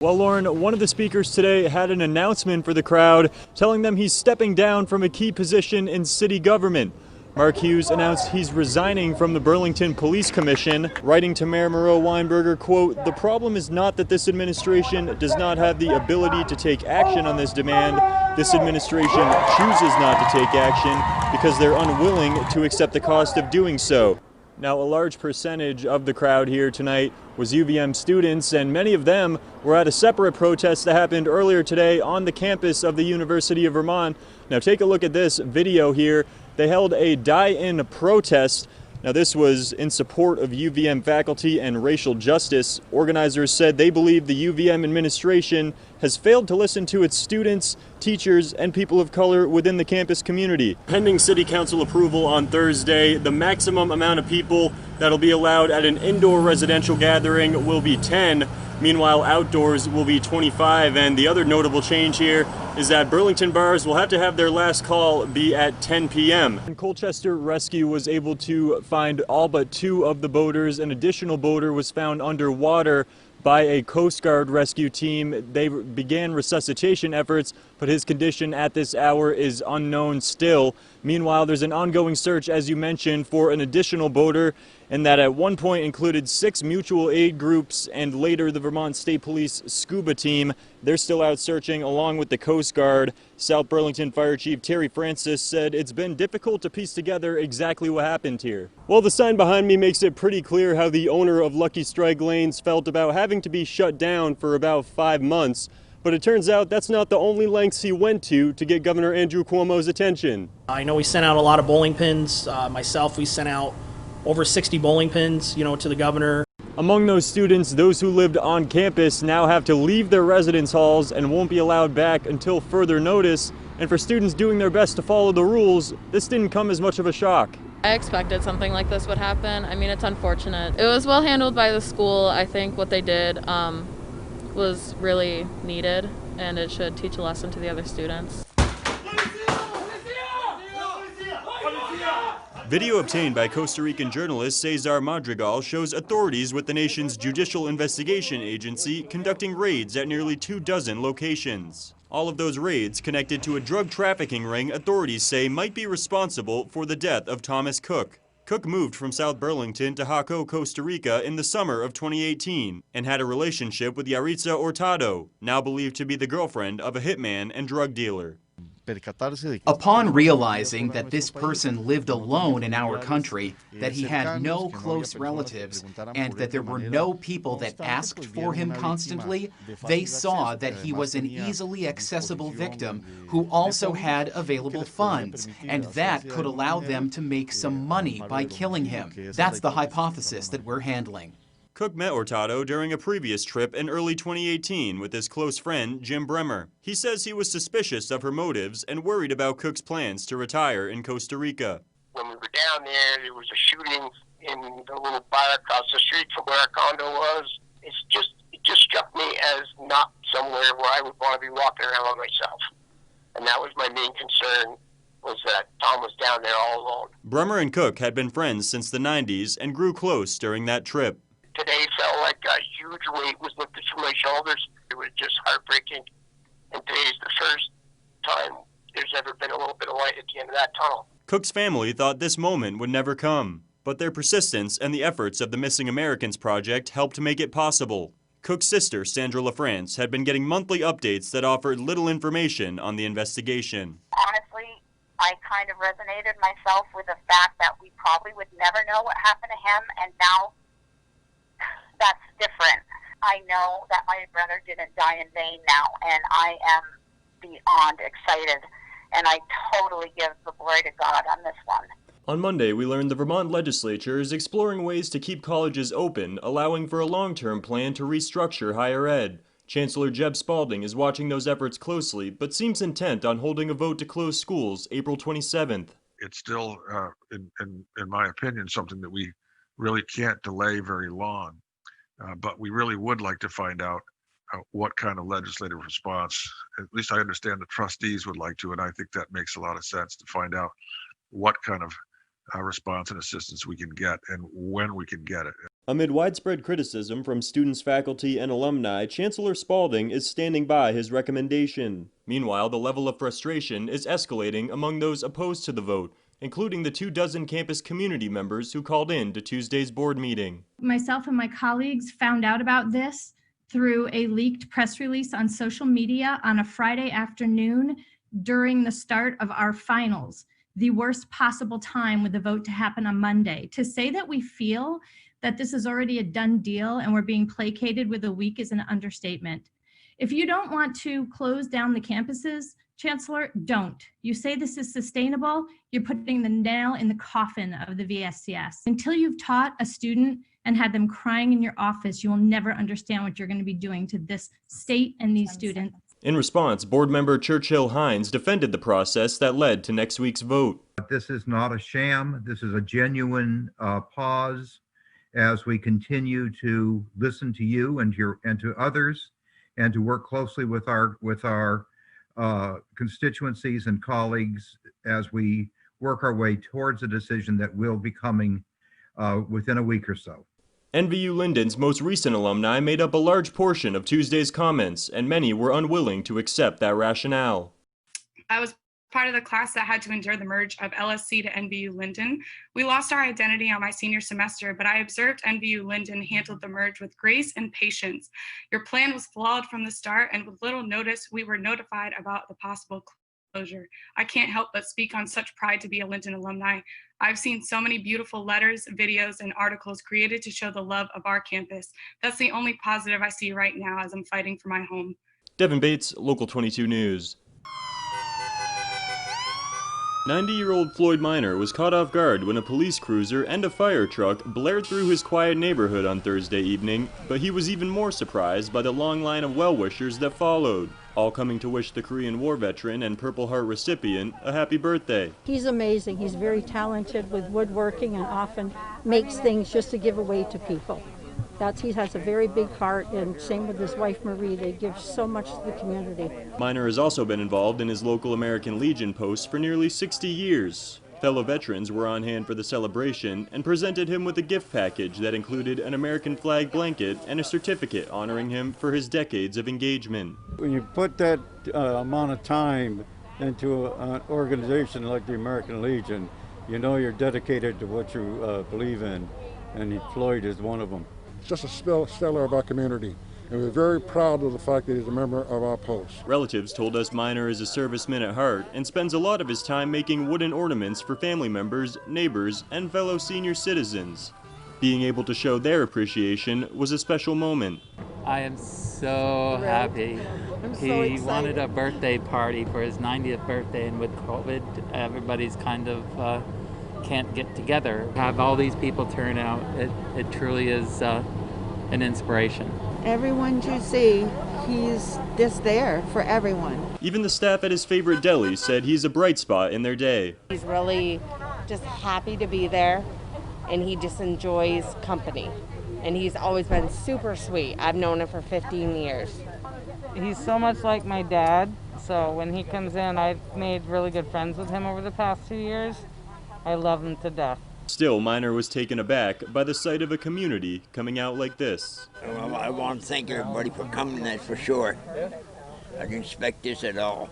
Well, Lauren, one of the speakers today had an announcement for the crowd telling them he's stepping down from a key position in city government. Mark Hughes announced he's resigning from the Burlington Police Commission, writing to Mayor Moreau Weinberger, quote, "The problem is not that this administration does not have the ability to take action on this demand. This administration chooses not to take action because they're unwilling to accept the cost of doing so." Now, a large percentage of the crowd here tonight was UVM students, and many of them were at a separate protest that happened earlier today on the campus of the University of Vermont. Now, take a look at this video here. They held a die-in protest. Now, this was in support of UVM faculty and racial justice. Organizers said they believe the UVM administration has failed to listen to its students, teachers, and people of color within the campus community. Pending City Council approval on Thursday, the maximum amount of people that'll be allowed at an indoor residential gathering will be 10. Meanwhile, outdoors will be 25, and the other notable change here is that Burlington bars will have to have their last call be at 10 p.m. And Colchester Rescue was able to find all but 2 of the boaters. An additional boater was found underwater by a Coast Guard rescue team. They began resuscitation efforts, but his condition at this hour is unknown still. Meanwhile, there's an ongoing search, as you mentioned, for an additional boater, and that at one point included 6 mutual aid groups and later the Vermont State Police scuba team. They're still out searching along with the Coast Guard. South Burlington Fire Chief Terry Francis said it's been difficult to piece together exactly what happened here. Well, the sign behind me makes it pretty clear how the owner of Lucky Strike Lanes felt about having to be shut down for about 5 months. But it turns out that's not the only lengths he went to get Governor Andrew Cuomo's attention. I know we sent out a lot of bowling pins. Myself, we sent out over 60 bowling pins, to the governor. Among those students, those who lived on campus now have to leave their residence halls and won't be allowed back until further notice. And for students doing their best to follow the rules, this didn't come as much of a shock. I expected something like this would happen. I mean, it's unfortunate. It was well handled by the school. I think what they did was really needed, and it should teach a lesson to the other students. Video obtained by Costa Rican journalist Cesar Madrigal shows authorities with the nation's Judicial Investigation Agency conducting raids at nearly 24 locations. All of those raids connected to a drug trafficking ring authorities say might be responsible for the death of Thomas Cook. Cook moved from South Burlington to Jaco, Costa Rica in the summer of 2018 and had a relationship with Yaritza Hurtado, now believed to be the girlfriend of a hitman and drug dealer. Upon realizing that this person lived alone in our country, that he had no close relatives, and that there were no people that asked for him constantly, they saw that he was an easily accessible victim who also had available funds, and that could allow them to make some money by killing him. That's the hypothesis that we're handling. Cook met Hurtado during a previous trip in early 2018 with his close friend, Jim Bremer. He says he was suspicious of her motives and worried about Cook's plans to retire in Costa Rica. When we were down there was a shooting in the little bar across the street from where our condo was. It just struck me as not somewhere where I would want to be walking around by myself. And that was my main concern, was that Tom was down there all alone. Bremer and Cook had been friends since the 90s and grew close during that trip. Today felt like a huge weight was lifted from my shoulders. It was just heartbreaking. And today's the first time there's ever been a little bit of light at the end of that tunnel. Cook's family thought this moment would never come, but their persistence and the efforts of the Missing Americans Project helped make it possible. Cook's sister, Sandra LaFrance, had been getting monthly updates that offered little information on the investigation. Honestly, I kind of resonated myself with the fact that we probably would never know what happened to him, and now that's different. I know that my brother didn't die in vain now, and I am beyond excited, and I totally give the glory to God on this one. On Monday, we learned the Vermont legislature is exploring ways to keep colleges open, allowing for a long-term plan to restructure higher ed. Chancellor Jeb Spalding is watching those efforts closely, but seems intent on holding a vote to close schools April 27th. It's still, in my opinion, something that we really can't delay very long. But we really would like to find out what kind of legislative response, at least I understand the trustees would like to, and I think that makes a lot of sense to find out what kind of response and assistance we can get and when we can get it. Amid widespread criticism from students, faculty, and alumni, Chancellor Spalding is standing by his recommendation. Meanwhile, the level of frustration is escalating among those opposed to the vote, including the 24 campus community members who called in to Tuesday's board meeting. Myself and my colleagues found out about this through a leaked press release on social media on a Friday afternoon during the start of our finals, the worst possible time with the vote to happen on Monday. To say that we feel that this is already a done deal and we're being placated with a week is an understatement. If you don't want to close down the campuses, Chancellor, don't. You say this is sustainable, you're putting the nail in the coffin of the VSCS. Until you've taught a student and had them crying in your office, you will never understand what you're going to be doing to this state and these students. In response, board member Churchill Hines defended the process that led to next week's vote. This is not a sham. This is a genuine pause as we continue to listen to you and to others, and to work closely with our constituencies and colleagues as we work our way towards a decision that will be coming within a week or so. NVU Linden's most recent alumni made up a large portion of Tuesday's comments, and many were unwilling to accept that rationale. I was part of the class that had to endure the merge of LSC to NVU Linden. We lost our identity on my senior semester, but I observed NVU Linden handled the merge with grace and patience. Your plan was flawed from the start, and with little notice, we were notified about the possible closure. I can't help but speak on such pride to be a Linden alumni. I've seen so many beautiful letters, videos, and articles created to show the love of our campus. That's the only positive I see right now as I'm fighting for my home. Devin Bates, Local 22 News. 90-year-old Floyd Minor was caught off guard when a police cruiser and a fire truck blared through his quiet neighborhood on Thursday evening, but he was even more surprised by the long line of well-wishers that followed, all coming to wish the Korean War veteran and Purple Heart recipient a happy birthday. He's amazing. He's very talented with woodworking and often makes things just to give away to people. He has a very big heart, and same with his wife Marie. They give so much to the community. Minor has also been involved in his local American Legion post for nearly 60 years. Fellow veterans were on hand for the celebration and presented him with a gift package that included an American flag blanket and a certificate honoring him for his decades of engagement. When you put that amount of time into an organization like the American Legion, you know you're dedicated to what you believe in, and Floyd is one of them. Just a stellar of our community, and we're very proud of the fact that he's a member of our post. Relatives told us Minor is a serviceman at heart and spends a lot of his time making wooden ornaments for family members, neighbors, and fellow senior citizens. Being able to show their appreciation was a special moment. I am so happy. He wanted a birthday party for his 90th birthday, and with COVID, everybody's kind of can't get together. Have all these people turn out, it truly is an inspiration. Everyone you see, he's just there for everyone. Even the staff at his favorite deli said he's a bright spot in their day. He's really just happy to be there, and he just enjoys company. And he's always been super sweet. I've known him for 15 years. He's so much like my dad, so when he comes in, I've made really good friends with him over the past 2 years. I love him to death. Still, Minor was taken aback by the sight of a community coming out like this. Well, I want to thank everybody for coming, that's for sure. I didn't expect this at all.